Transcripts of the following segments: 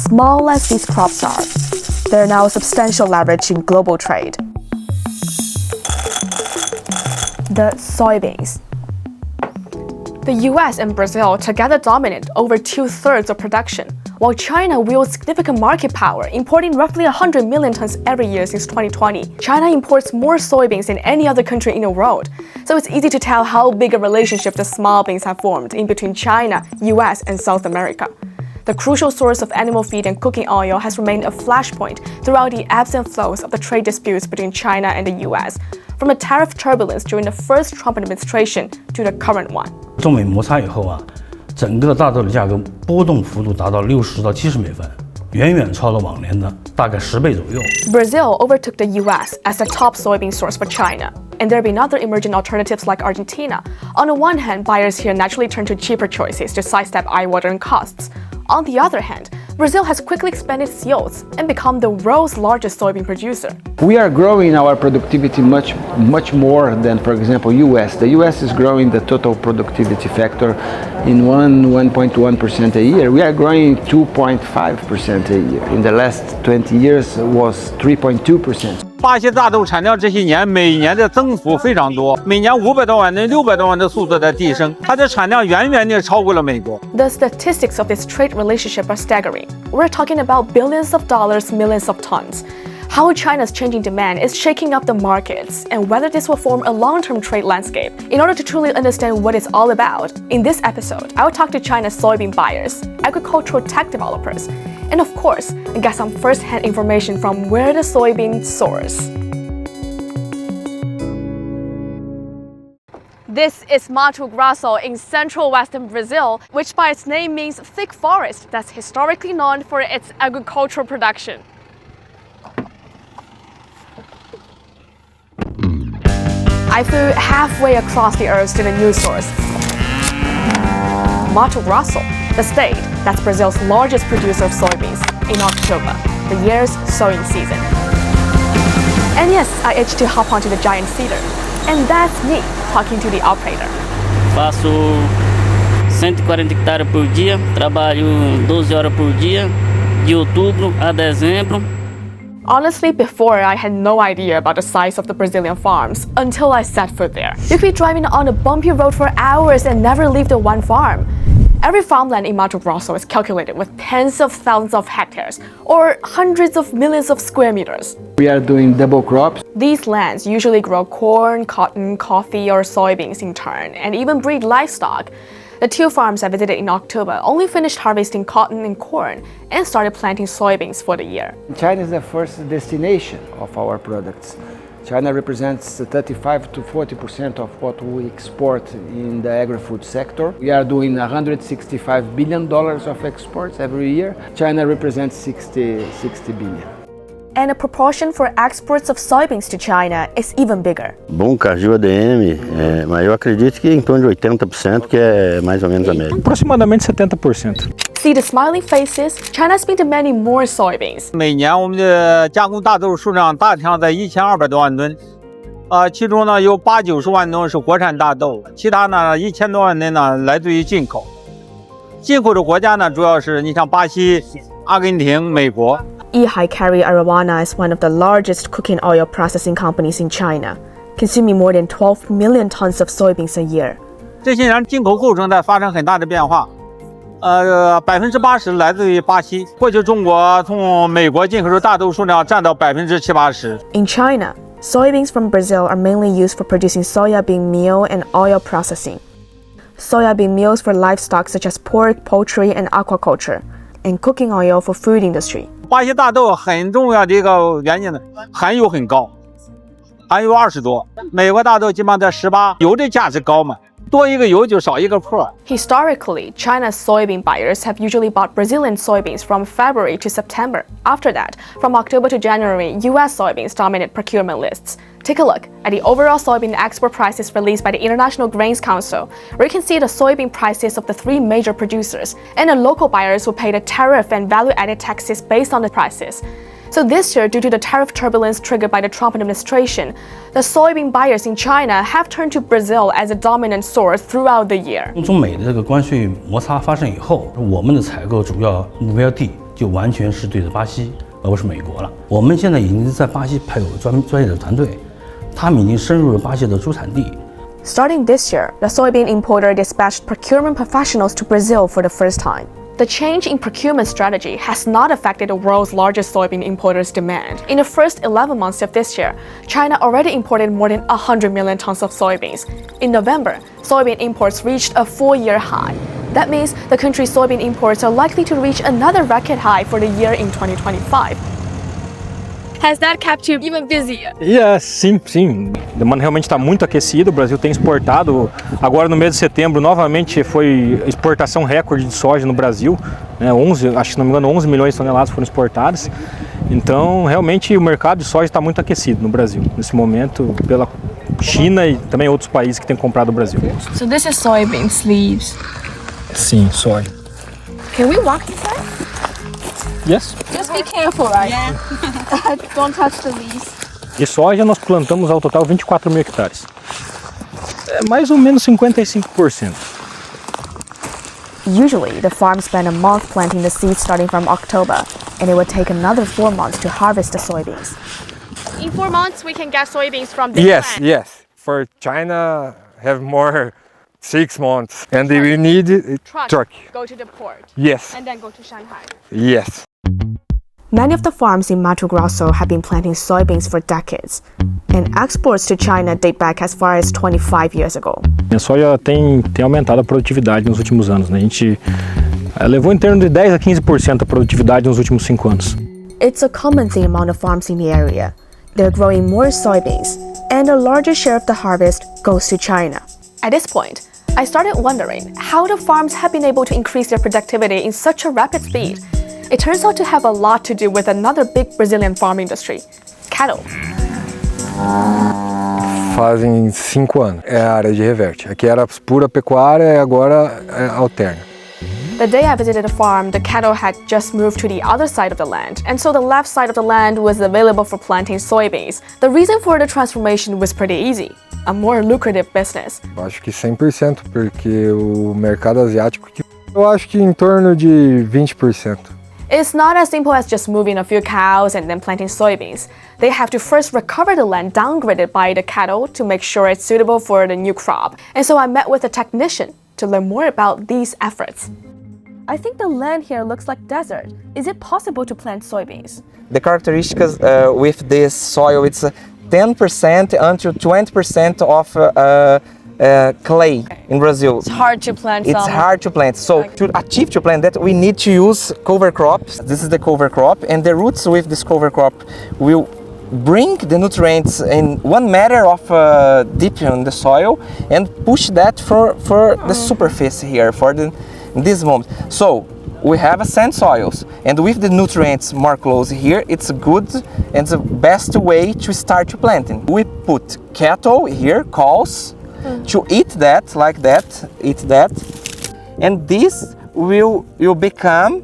small as these crops are, they're now substantial leverage in global trade. The soybeans. The US and Brazil together dominate over 2/3 of production, while China wields significant market power, importing roughly 100 million tons every year since 2020. China imports more soybeans than any other country in the world, so it's easy to tell how big a relationship the small beans have formed in between China, US, and South America. The crucial source of animal feed and cooking oil has remained a flashpoint throughout the ebbs and flows of the trade disputes between China and the US, from the tariff turbulence during the first Trump administration to the current one. 中美摩擦以后啊，整个大豆的价格波动幅度达到60到70美分，远远超了往年的大概10倍左右。Brazil overtook the US as the top soybean source for China, and there have been other emerging alternatives like Argentina. On the one hand, buyers here naturally turn to cheaper choices to sidestep eye-watering costs. On the other hand, Brazil has quickly expanded its yields and become the world's largest soybean producer. We are growing our productivity much more than, for example, US. The US is growing the total productivity factor in 1.1% a year. We are growing 2.5% a year. In the last 20 years was 3.2%. 巴西大豆产量这些年每年的增幅非常多，每年500多万吨、600多万的速度在提升，它的产量远远地超过了美国。The statistics of this trade relationship are staggering. We're talking about billions of dollars, millions of tons. How China's changing demand is shaking up the markets, and whether this will form a long-term trade landscape. In order to truly understand what it's all about, in this episode, I will talk to China's soybean buyers, agricultural tech developers, and of course, get some first-hand information from where the soybean source. This is Mato Grosso in central western Brazil, which by its name means thick forest that's historically known for its agricultural production. I flew halfway across the earth to the news source. Mato Grosso, the state that's Brazil's largest producer of soybeans, in October, the year's sowing season. And yes, I itched to hop onto the giant cedar. And that's me talking to the operator. Faço 140 hectares por dia, trabalho 12 horas por dia, de outubro a dezembro. Honestly, before I had no idea about the size of the Brazilian farms until I set foot there. You could be driving on a bumpy road for hours and never leave the one farm. Every farmland in Mato Grosso is calculated with tens of thousands of hectares or hundreds of millions of square meters. We are doing double crops. These lands usually grow corn, cotton, coffee, or soybeans in turn, and even breed livestock. The two farms I visited in October only finished harvesting cotton and corn and started planting soybeans for the year. China is the first destination of our products. China represents 35 to 40% of what we export in the agri-food sector. We are doing $165 billion of exports every year. China represents 60 billion. And the proportion for exports of soybeans to China is even bigger. Bom Cargill ADM, mas eu acredito que em torno de 80%, que é mais ou menos a média. Aproximadamente 70%. See the smiling faces? China's been demanding more soybeans. 每年我们的加工大豆数量大体上在1200多万吨，其中呢有80-90万吨是国产大豆，其他呢1000多万吨呢来自于进口。进口的国家呢主要是你像巴西、阿根廷、美国。Carry Arawana is one of the largest cooking oil processing companies in China, consuming more than 12 million tons of soybeans a year. 这些年进口构成在发生很大的变化，80%来自于巴西，过去中国从美国进口的大豆数量占到70-80%。In China, soybeans from Brazil are mainly used for producing soybean meal and oil processing. Soybean meals for livestock such as pork, poultry, and aquaculture, and cooking oil for food industry. 巴西大豆很重要的一个原因呢，含油很高，含油20多。美国大豆基本上在18，油的价值高嘛，多一个油就少一个破。Historically, China's soybean buyers have usually bought Brazilian soybeans from February to September. After that, from October to January, US soybeans dominate procurement lists. Take a look at the overall soybean export prices released by the International Grains Council, where you can see the soybean prices of the three major producers, and the local buyers will pay the tariff and value-added taxes based on the prices. So this year, due to the tariff turbulence triggered by the Trump administration, the soybean buyers in China have turned to Brazil as a dominant source throughout the year. 中美的这个关税摩擦发生以后，我们的采购主要目标地就完全是对着巴西，而不是美国了。我们现在已经在巴西派有专业的团队，他们已经深入了巴西的主产地。Starting this year, the soybean importer dispatched procurement professionals to Brazil for the first time. The change in procurement strategy has not affected the world's largest soybean importers' demand. In the first 11 months of this year, China already imported more than 100 million tons of soybeans. In November, soybean imports reached a 4-year high. That means the country's soybean imports are likely to reach another record high for the year in 2025. Has that kept you even busier? Sim. A demanda realmente está muito aquecida. O Brasil tem exportado. Agora no mês de setembro, novamente, foi exportação recorde de soja no Brasil. Né? 11, acho que não me engano, 11 milhões de toneladas foram exportadas. Então, realmente, o mercado de soja está muito aquecido no Brasil, nesse momento, pela China e também outros países que têm comprado o Brasil. So this is soybean sleeves. Sim, soja. Can we walk inside? Yes. Just be careful, right? Yeah. Don't touch the leaves. De soja nós plantamos ao total 24 mil hectares. É mais ou menos 55%. Usually, the farms spend a month planting the seeds starting from October, and it would take another 4 months to harvest the soybeans. In 4 months, we can get soybeans from this plant. Yes. For China, have more 6 months, and we need a truck. Go to the port. Yes. And then go to Shanghai. Yes. Many of the farms in Mato Grosso have been planting soybeans for decades, and exports to China date back as far as 25 years ago. A soja tem aumentado a produtividade nos últimos anos. Né? A gente levou em torno de 10 a 15% a produtividade nos últimos 5 anos. It's a common theme among the farms in the area. They're growing more soybeans, and a larger share of the harvest goes to China. At this point, I started wondering how the farms have been able to increase their productivity in such a rapid speed. It turns out to have a lot to do with another big Brazilian farm industry, cattle. Fazem 5 anos. É a área de reverte. Aqui era pura pecuária e agora é alterna. The day I visited the farm, the cattle had just moved to the other side of the land, and so the left side of the land was available for planting soybeans. The reason for the transformation was pretty easy. A more lucrative business. Eu acho que 100%, porque o mercado asiático, eu acho que em torno de 20%. It's not as simple as just moving a few cows and then planting soybeans. They have to first recover the land downgraded by the cattle to make sure it's suitable for the new crop. And so I met with a technician to learn more about these efforts. I think the land here looks like desert. Is it possible to plant soybeans? The characteristics with this soil, it's 10% until 20% of clay in Brazil. It's hard to plant. It's hard to plant. So to achieve to plant that, we need to use cover crops. This is the cover crop, and the roots with this cover crop will bring the nutrients in 1 meter of deep in the soil and push that for the superficie here for this moment. So we have a sand soils, and with the nutrients more close here, it's good and the best way to start to planting. We put cattle here, cows, to eat that, like that, and this will become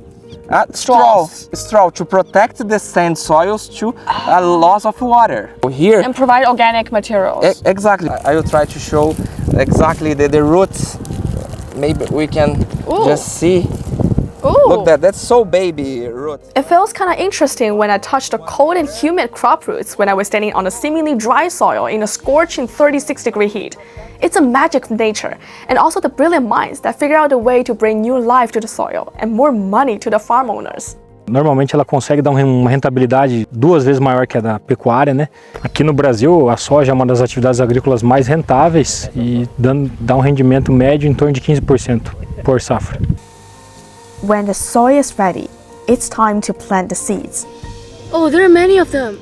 straw to protect the sand soils to a loss of water. Here and provide organic materials. Exactly. I will try to show exactly the roots. Maybe we can just see. Ooh. Look, that's so baby root. It feels kind of interesting when I touched the cold and humid crop roots when I was standing on a seemingly dry soil in a scorching 36-degree heat. It's a magic of nature, and also the brilliant minds that figure out a way to bring new life to the soil and more money to the farm owners. Normalmente ela consegue dar uma rentabilidade 2 vezes maior que a da pecuária, né? Aqui no Brasil, a soja é uma das atividades agrícolas mais rentáveis e dá rendimento médio em torno de 15% por safra. When the soil is ready, it's time to plant the seeds. Oh, there are many of them.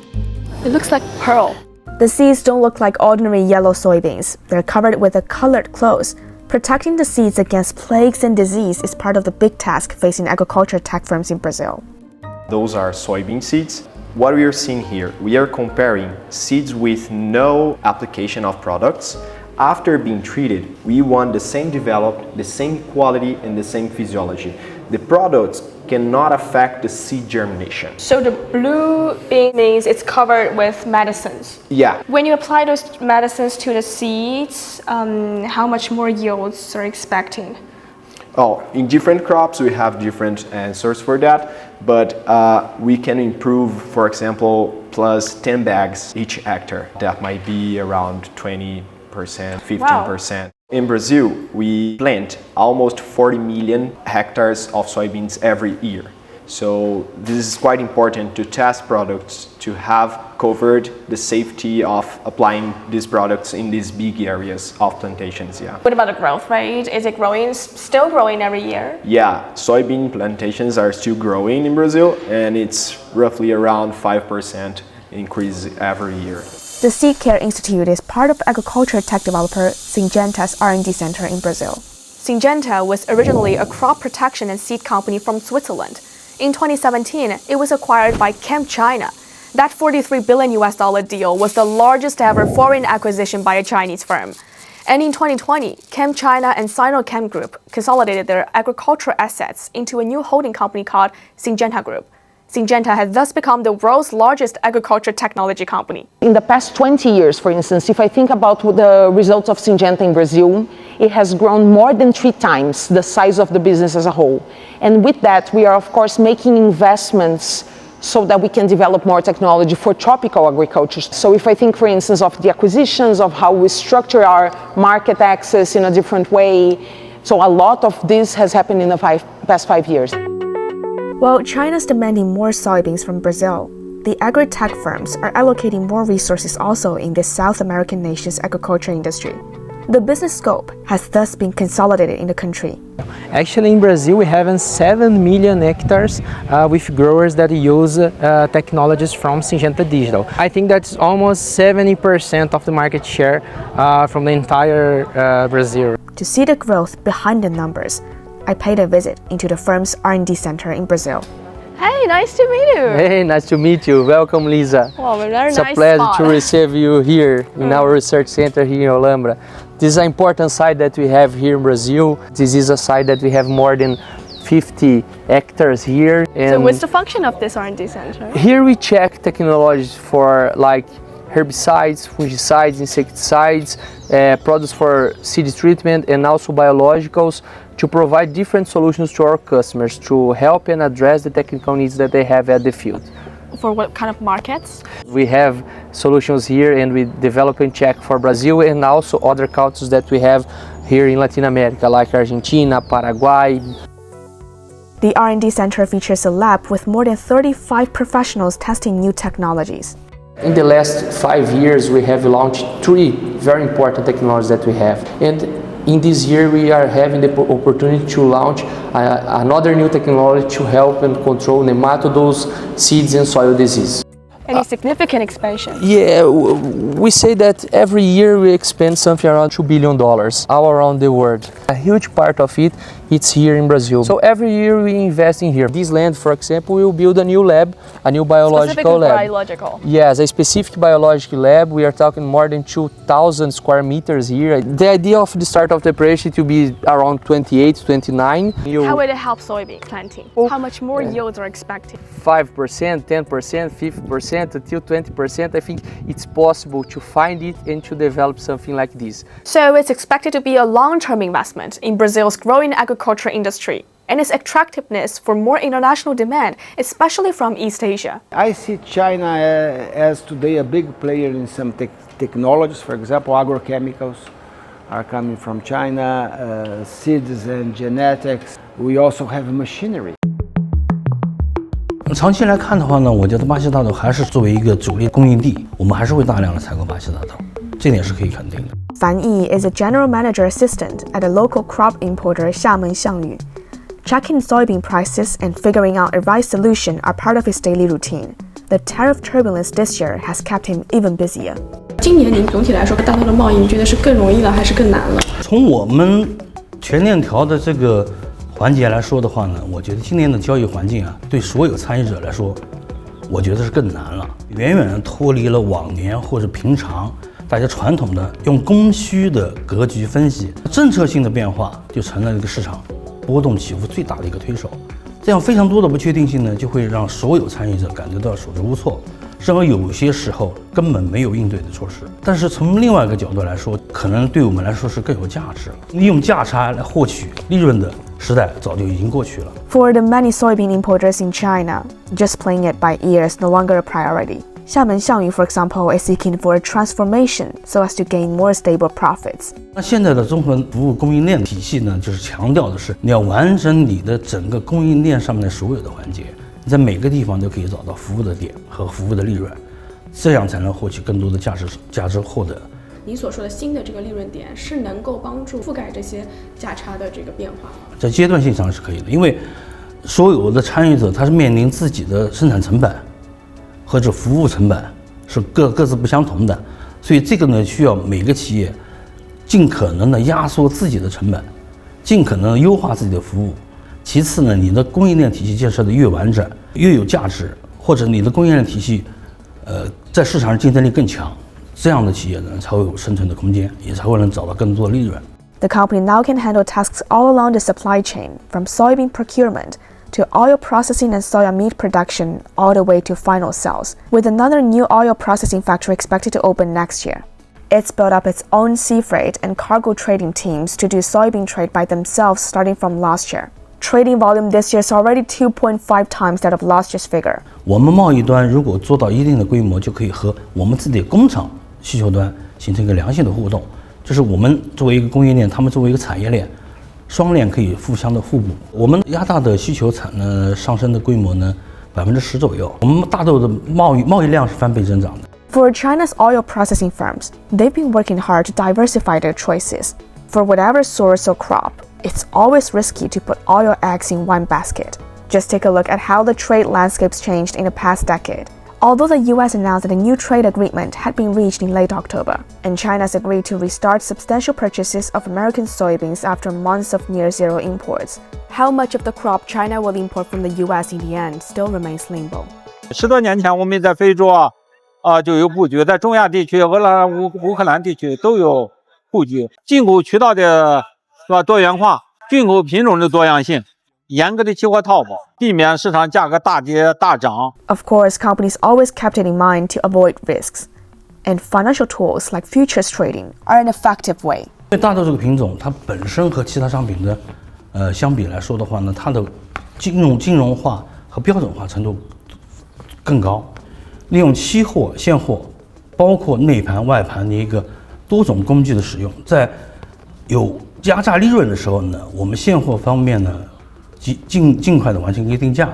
It looks like pearl. The seeds don't look like ordinary yellow soybeans. They're covered with a colored cloth. Protecting the seeds against plagues and disease is part of the big task facing agriculture tech firms in Brazil. Those are soybean seeds. What we are seeing here, we are comparing seeds with no application of products. After being treated, we want the same development, the same quality, and the same physiology. The products cannot affect the seed germination. So the blue bean means it's covered with medicines. Yeah. When you apply those medicines to the seeds, how much more yields are you expecting? Oh, in different crops, we have different answers for that, but we can improve, for example, plus 10 bags each hectare. That might be around 20%, 15%. Wow. In Brazil, we plant almost 40 million hectares of soybeans every year. So this is quite important to test products, to have covered the safety of applying these products in these big areas of plantations. Yeah. What about the growth rate? Is it growing, still growing every year? Yeah, soybean plantations are still growing in Brazil, and it's roughly around 5% increase every year. The Seed Care Institute is part of agriculture tech developer Syngenta's R&D center in Brazil. Syngenta was originally a crop protection and seed company from Switzerland. In 2017, it was acquired by ChemChina. That $43 billion deal was the largest ever foreign acquisition by a Chinese firm. And in 2020, ChemChina and Sinochem Group consolidated their agricultural assets into a new holding company called Syngenta Group. Syngenta has thus become the world's largest agriculture technology company. In the past 20 years, for instance, if I think about the results of Syngenta in Brazil, it has grown more than 3 times the size of the business as a whole. And with that, we are of course making investments so that we can develop more technology for tropical agriculture. So if I think, for instance, of the acquisitions, of how we structure our market access in a different way, so a lot of this has happened in the past 5 years. While China's demanding more soybeans from Brazil, the agri-tech firms are allocating more resources also in this South American nation's agriculture industry. The business scope has thus been consolidated in the country. Actually, in Brazil, we have 7 million hectares with growers that use technologies from Syngenta Digital. I think that's almost 70% of the market share from the entire Brazil. To see the growth behind the numbers, I paid a visit into the firm's R&D center in Brazil. Hey, nice to meet you. Hey, nice to meet you. Welcome, Lisa. Wow, very nice. It's a pleasure to receive you here in our research center here in Olambra. This is an important site that we have here in Brazil. This is a site that we have more than 50 hectares here. And so what's the function of this R&D center? Here we check technologies for like herbicides, fungicides, insecticides, products for seed treatment, and also biologicals, to provide different solutions to our customers to help and address the technical needs that they have at the field. For what kind of markets? We have solutions here, and we develop and check for Brazil and also other countries that we have here in Latin America, like Argentina, Paraguay. The R&D center features a lab with more than 35 professionals testing new technologies. In the last 5 years, we have launched 3 very important technologies that we have. And in this year, we are having the opportunity to launch another new technology to help and control nematodes, seeds, and soil disease. Any significant expansion? Yeah, we say that every year we expand something around $2 billion all around the world. A huge part of it, it's here in Brazil. So every year we invest in here. This land, for example, we will build a new lab, a new biological lab. Biological? Yes, a specific biological lab. We are talking more than 2,000 square meters here. The idea of the start of the operation to be around 28, 29. How will it help soybean planting? How much more yields are expected? 5%, 10%, 50%, until 20%. I think it's possible to find it and to develop something like this. So it's expected to be a long-term investment in Brazil's growing agriculture industry and its attractiveness for more international demand, especially from East Asia. I see China as today a big player in some technologies. For example, agrochemicals are coming from China, seeds and genetics. We also have machinery. 长期来看的话呢，我觉得巴西大豆还是作为一个主力供应地，我们还是会大量的采购巴西大豆，这点是可以肯定的。Fan Yi is a general manager assistant at a local crop importer Xiamen Xiangyu. Checking soybean prices and figuring out a right solution are part of his daily routine. The tariff turbulence this year has kept him even busier. 今年您总体来说大豆的贸易，你觉得是更容易了还是更难了？从我们全链条的这个环节来说的话呢，我觉得今年的交易环境啊，对所有参与者来说，我觉得是更难了，远远脱离了往年或者平常大家传统的用供需的格局分析，政策性的变化就成了这个市场波动起伏最大的一个推手。这样非常多的不确定性呢，就会让所有参与者感觉到手足无措，甚至有些时候根本没有应对的措施。但是从另外一个角度来说，可能对我们来说是更有价值，利用价差来获取利润的时代早就已经过去了。For the many soybean importers in China, just playing it by ear is no longer a priority. Xiamen Xiangyu, for example, is seeking for a transformation so as to gain more stable profits. 那现在的综合服务供应链体系呢，就是强调的是你要完整你的整个供应链上面的所有的环节，你在每个地方都可以找到服务的点和服务的利润，这样才能获取更多的价值获得。你所说的新的这个利润点是能够帮助覆盖这些价差的这个变化吗？在阶段性上是可以的，因为所有的参与者他是面临自己的生产成本和这服务成本是各自不相同的，所以这个呢需要每个企业尽可能的压缩自己的成本，尽可能优化自己的服务。其次呢，你的供应链体系建设的越完整，越有价值，或者你的供应链体系在市场上竞争力更强，这样的企业呢才会有生存的空间，也才会能找到更多的利润。The company now can handle tasks all along the supply chain, from soybean procurement to oil processing and soya meat production, all the way to final sales, with another new oil processing factory expected to open next year. It's built up its own sea freight and cargo trading teams to do soybean trade by themselves starting from last year. Trading volume this year is already 2.5 times that of last year's figure. 我们贸易端如果做到一定的规模，就可以和我们自己的工厂需求端形成一个良性的互动，就是我们作为一个供应链，他们作为一个产业链，双链可以互相的互补。我们压大的需求上升的规模呢10%左右，我们大豆的贸易量是翻倍增长的。For China's oil processing firms, they've been working hard to diversify their choices. For whatever source or crop, it's always risky to put all your eggs in one basket. Just take a look at how the trade landscape's changed in the past decade. Although the US announced that a new trade agreement had been reached in late October, and China's agreed to restart substantial purchases of American soybeans after months of near-zero imports, how much of the crop China will import from the US in the end still remains limbo. 10多年前，我们在非洲就有布局，在中亚地区、俄罗斯、乌克兰地区都有布局。进口渠道的多元化，进口品种的多样性，严格的期货套保，避免市场价格大跌大涨。Of course, companies always kept it in mind to avoid risks, and financial tools like futures trading are an effective way. 因为大豆这个品种，它本身和其他商品的相比来说的话呢，它的金融化和标准化程度更高。利用期货、现货，包括内盘、外盘的一个多种工具的使用，在有压榨利润的时候呢，我们现货方面呢尽快的完成一个定价，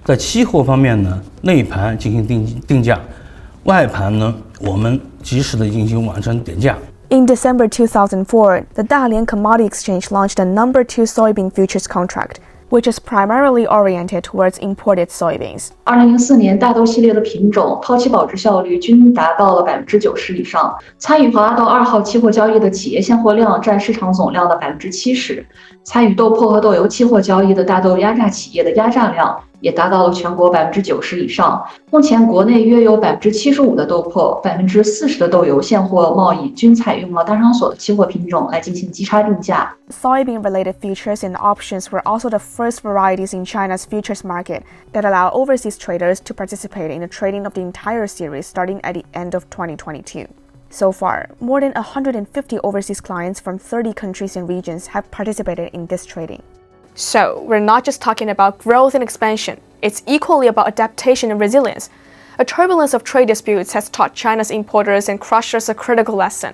在期货方面呢，内盘进行定价，外盘呢，我们及时的进行完成点价。In December 2004, the Dalian Commodity Exchange launched a number 2 soybean futures contract, which is primarily oriented towards imported soybeans. 2004年，大豆系列的品种抛弃保值效率均达到了90%以上。参与华大豆2号期货交易的企业现货量占市场总量的70%。参与豆粕和豆油期货交易的大豆压榨企业的压榨量也达到了全国90%以上。目前，国内约有75%的豆粕、40%的豆油现货贸易均采用了大商所的期货品种来进行基差定价。Soybean-related futures and options were also the first varieties in China's futures market that allow overseas traders to participate in the trading of the entire series starting at the end of 2022. So far, more than 150 overseas clients from 30 countries and regions have participated in this trading. So, we're not just talking about growth and expansion, it's equally about adaptation and resilience. A turbulence of trade disputes has taught China's importers and crushers a critical lesson.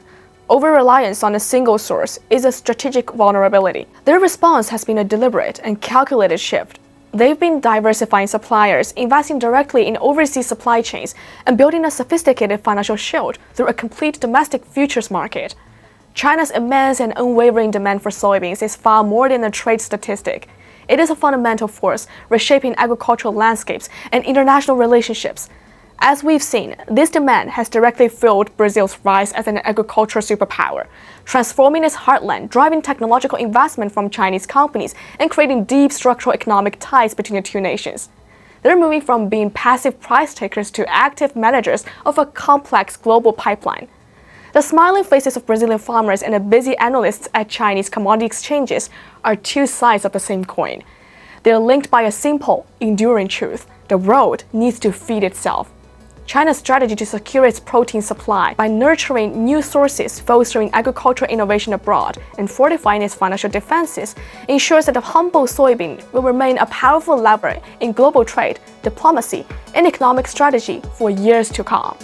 Over-reliance on a single source is a strategic vulnerability. Their response has been a deliberate and calculated shift. They've been diversifying suppliers, investing directly in overseas supply chains, and building a sophisticated financial shield through a complete domestic futures market. China's immense and unwavering demand for soybeans is far more than a trade statistic. It is a fundamental force reshaping agricultural landscapes and international relationships. As we've seen, this demand has directly fueled Brazil's rise as an agricultural superpower, transforming its heartland, driving technological investment from Chinese companies, and creating deep structural economic ties between the two nations. They're moving from being passive price takers to active managers of a complex global pipeline. The smiling faces of Brazilian farmers and the busy analysts at Chinese commodity exchanges are two sides of the same coin. They're linked by a simple, enduring truth: the world needs to feed itself. China's strategy to secure its protein supply by nurturing new sources, fostering agricultural innovation abroad, and fortifying its financial defenses ensures that the humble soybean will remain a powerful lever in global trade, diplomacy, and economic strategy for years to come.